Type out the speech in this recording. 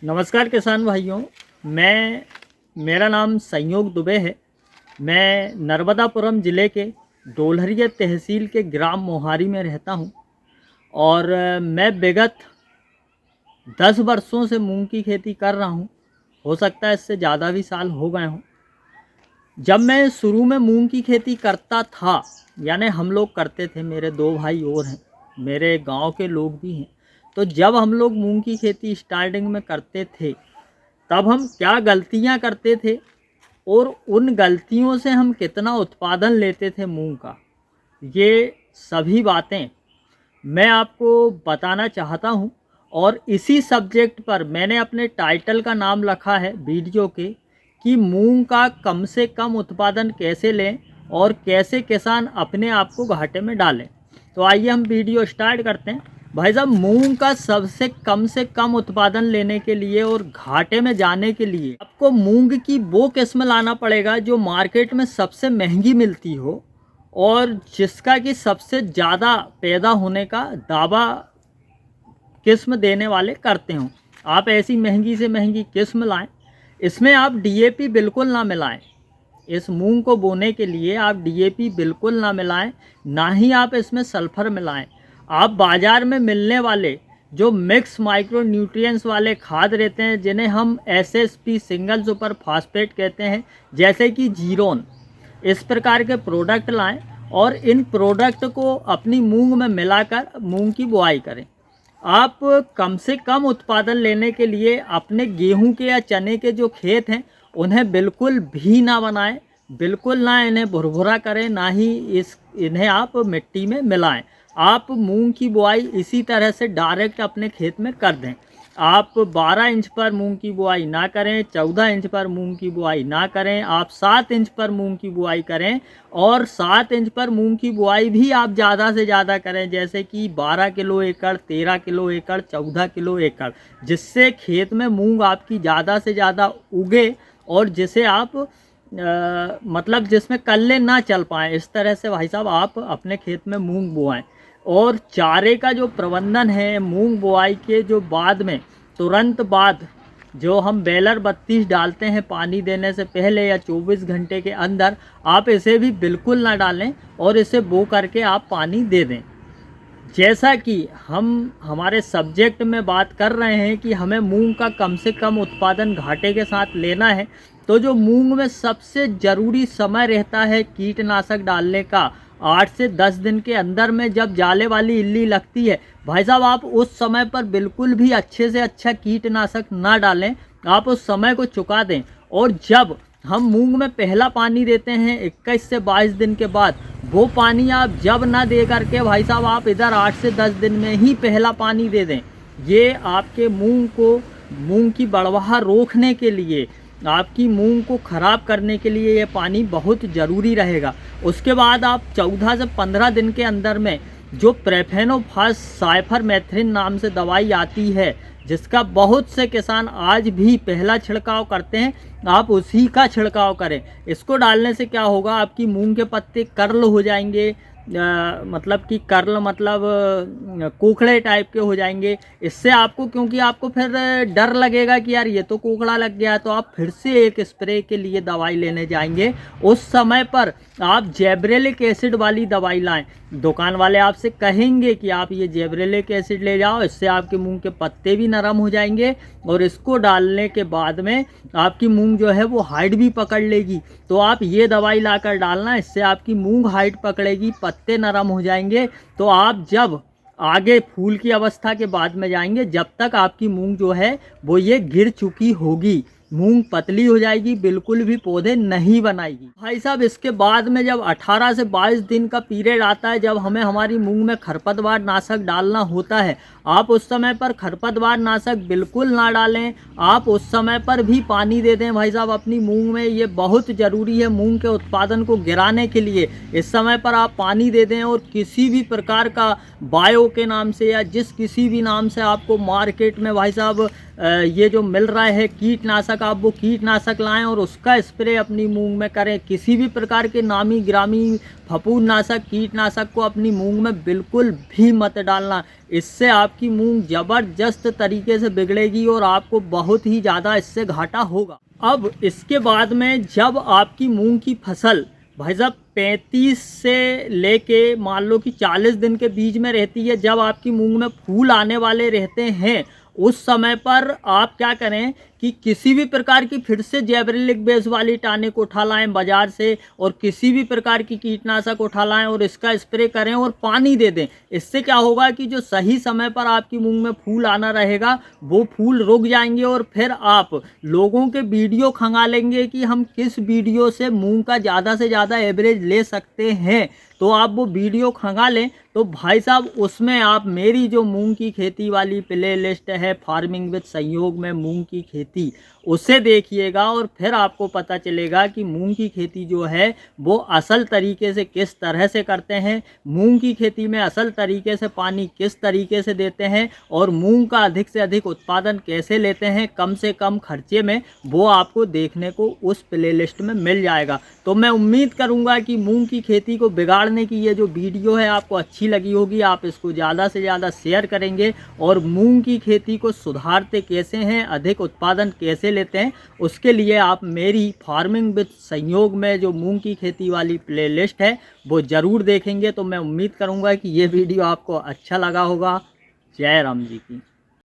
नमस्कार किसान भाइयों। मेरा नाम संयोग दुबे है। मैं नर्मदापुरम ज़िले के डोलहरिया तहसील के ग्राम मोहारी में रहता हूं और मैं विगत 10 वर्षों से मूंग की खेती कर रहा हूं। हो सकता है इससे ज़्यादा भी साल हो गए हों। जब मैं शुरू में मूंग की खेती करता था, यानी हम लोग करते थे, मेरे 2 भाई और हैं, मेरे गांव के लोग भी हैं। तो जब हम लोग मूंग की खेती स्टार्टिंग में करते थे, तब हम क्या गलतियां करते थे और उन गलतियों से हम कितना उत्पादन लेते थे मूंग का, ये सभी बातें मैं आपको बताना चाहता हूं। और इसी सब्जेक्ट पर मैंने अपने टाइटल का नाम रखा है वीडियो के कि मूंग का कम से कम उत्पादन कैसे लें और कैसे किसान अपने आप को घाटे में डालें। तो आइए हम वीडियो स्टार्ट करते हैं। भाई साहब, मूंग का सबसे कम से कम उत्पादन लेने के लिए और घाटे में जाने के लिए आपको मूंग की वो किस्म लाना पड़ेगा जो मार्केट में सबसे महंगी मिलती हो और जिसका कि सबसे ज़्यादा पैदा होने का दावा किस्म देने वाले करते हों। आप ऐसी महंगी से महंगी किस्म लाएं। इसमें आप डीएपी बिल्कुल ना मिलाएं। इस मूंग को बोने के लिए आप डीएपी बिल्कुल ना मिलाएं, ना ही आप इसमें सल्फर मिलाएं। आप बाज़ार में मिलने वाले जो मिक्स माइक्रो न्यूट्रिएंट्स वाले खाद रहते हैं, जिन्हें हम एसएसपी सिंगल सुपर फास्फेट कहते हैं, जैसे कि जीरोन, इस प्रकार के प्रोडक्ट लाएं और इन प्रोडक्ट को अपनी मूंग में मिलाकर मूंग की बुआई करें। आप कम से कम उत्पादन लेने के लिए अपने गेहूं के या चने के जो खेत हैं उन्हें बिल्कुल भी ना बनाएं, बिल्कुल ना इन्हें भुरभुरा करें, ना ही इन्हें आप मिट्टी में मिलाएं। आप मूंग की बुआई इसी तरह से डायरेक्ट अपने खेत में कर दें। आप 12 इंच पर मूंग की बुआई ना करें, 14 इंच पर मूंग की बुआई ना करें, आप 7 इंच पर मूंग की बुआई करें। और 7 इंच पर मूंग की बुआई भी आप ज़्यादा से ज़्यादा करें, जैसे कि 12 किलो एकड़, 13 किलो एकड़, 14 किलो एकड़, जिससे खेत में मूंग आपकी ज़्यादा से ज़्यादा उगे और जिसे आप मतलब जिसमें कल्ले ना चल पाएँ। इस तरह से भाई साहब आप अपने खेत में मूंग बोएं। और चारे का जो प्रबंधन है मूंग बुआई के जो बाद में तुरंत बाद जो हम बेलर 32 डालते हैं पानी देने से पहले या 24 घंटे के अंदर, आप इसे भी बिल्कुल ना डालें और इसे बो करके आप पानी दे दें। जैसा कि हम हमारे सब्जेक्ट में बात कर रहे हैं कि हमें मूंग का कम से कम उत्पादन घाटे के साथ लेना है, तो जो मूंग में सबसे ज़रूरी समय रहता है कीटनाशक डालने का, 8 से 10 दिन के अंदर में जब जाले वाली इल्ली लगती है, भाई साहब आप उस समय पर बिल्कुल भी अच्छे से अच्छा कीटनाशक ना डालें, आप उस समय को चुका दें। और जब हम मूंग में पहला पानी देते हैं 21 से 22 दिन के बाद, वो पानी आप जब ना दे करके भाई साहब आप इधर 8 से 10 दिन में ही पहला पानी दे दें। ये आपके मूंग की बढ़वाहा रोकने के लिए, आपकी मूंग को ख़राब करने के लिए ये पानी बहुत ज़रूरी रहेगा। उसके बाद आप 14 से 15 दिन के अंदर में जो प्रेफेनोफास साइफरमेथ्रिन नाम से दवाई आती है, जिसका बहुत से किसान आज भी पहला छिड़काव करते हैं, आप उसी का छिड़काव करें। इसको डालने से क्या होगा, आपकी मूंग के पत्ते कर्ल हो जाएंगे, मतलब कि कर्ल मतलब कोकड़े टाइप के हो जाएंगे। इससे आपको, क्योंकि आपको फिर डर लगेगा कि यार ये तो कोकड़ा लग गया, तो आप फिर से एक स्प्रे के लिए दवाई लेने जाएंगे। उस समय पर आप जेब्रेलिक एसिड वाली दवाई लाएं। दुकान वाले आपसे कहेंगे कि आप ये जेब्रेलिक एसिड ले जाओ, इससे आपके मूंग के पत्ते भी नरम हो जाएंगे और इसको डालने के बाद में आपकी मूंग जो है वो हाइट भी पकड़ लेगी। तो आप ये दवाई लाकर डालना, इससे आपकी मूंग हाइट पकड़ेगी, पत्ते नरम हो जाएंगे। तो आप जब आगे फूल की अवस्था के बाद में जाएंगे, जब तक आपकी मूंग जो है वो ये गिर चुकी होगी, मूंग पतली हो जाएगी, बिल्कुल भी पौधे नहीं बनाएगी। भाई साहब, इसके बाद में जब 18 से 22 दिन का पीरियड आता है, जब हमें हमारी मूंग में खरपतवार नाशक डालना होता है, आप उस समय पर खरपतवार नाशक बिल्कुल ना डालें। आप उस समय पर भी पानी दे दें भाई साहब अपनी मूंग में, ये बहुत ज़रूरी है मूंग के उत्पादन को गिराने के लिए। इस समय पर आप पानी दे दें और किसी भी प्रकार का बायो के नाम से या जिस किसी भी नाम से आपको मार्केट में भाई साहब ये जो मिल रहा है कीटनाशक, आप वो कीटनाशक लाएं और उसका स्प्रे अपनी मूंग में करें। किसी भी प्रकार के नामी ग्रामी फफूंदनाशक कीटनाशक को अपनी मूंग में बिल्कुल भी मत डालना। इससे आपकी मूंग ज़बरदस्त तरीके से बिगड़ेगी और आपको बहुत ही ज़्यादा इससे घाटा होगा। अब इसके बाद में जब आपकी मूंग की फसल भाई साहब 35 से लेके मान लो कि 40 दिन के बीच में रहती है, जब आपकी मूंग में फूल आने वाले रहते हैं, उस समय पर आप क्या करें कि किसी भी प्रकार की फिर से जैवरिलिक बेस वाली टॉनिक उठा लाएं बाजार से और किसी भी प्रकार की कीटनाशक उठा लाएं और इसका स्प्रे करें और पानी दे दें। इससे क्या होगा कि जो सही समय पर आपकी मूंग में फूल आना रहेगा वो फूल रुक जाएंगे और फिर आप लोगों के वीडियो खंगालेंगे कि हम किस वीडियो से मूंग का ज़्यादा से ज़्यादा एवरेज ले सकते हैं, तो आप वो वीडियो खंगा लें। तो भाई साहब उसमें आप मेरी जो मूंग की खेती वाली प्ले लिस्ट है फार्मिंग विद संयोग में मूंग की खेती, उसे देखिएगा और फिर आपको पता चलेगा कि मूंग की खेती जो है वो असल तरीके से किस तरह से करते हैं, मूंग की खेती में असल तरीके से पानी किस तरीके से देते हैं और मूंग का अधिक से अधिक उत्पादन कैसे लेते हैं कम से कम खर्चे में, वो आपको देखने को उस प्ले लिस्ट में मिल जाएगा। तो मैं उम्मीद करूंगा कि मूंग की खेती को बिगाड़ने की ये जो वीडियो है आपको अच्छी लगी होगी। आप इसको ज़्यादा से ज़्यादा शेयर करेंगे और मूंग की खेती को सुधारते कैसे हैं, अधिक उत्पादन कैसे लेते हैं, उसके लिए आप मेरी फार्मिंग विद संयोग में जो मूंग की खेती वाली प्लेलिस्ट है वो ज़रूर देखेंगे। तो मैं उम्मीद करूंगा कि ये वीडियो आपको अच्छा लगा होगा। जय राम जी की।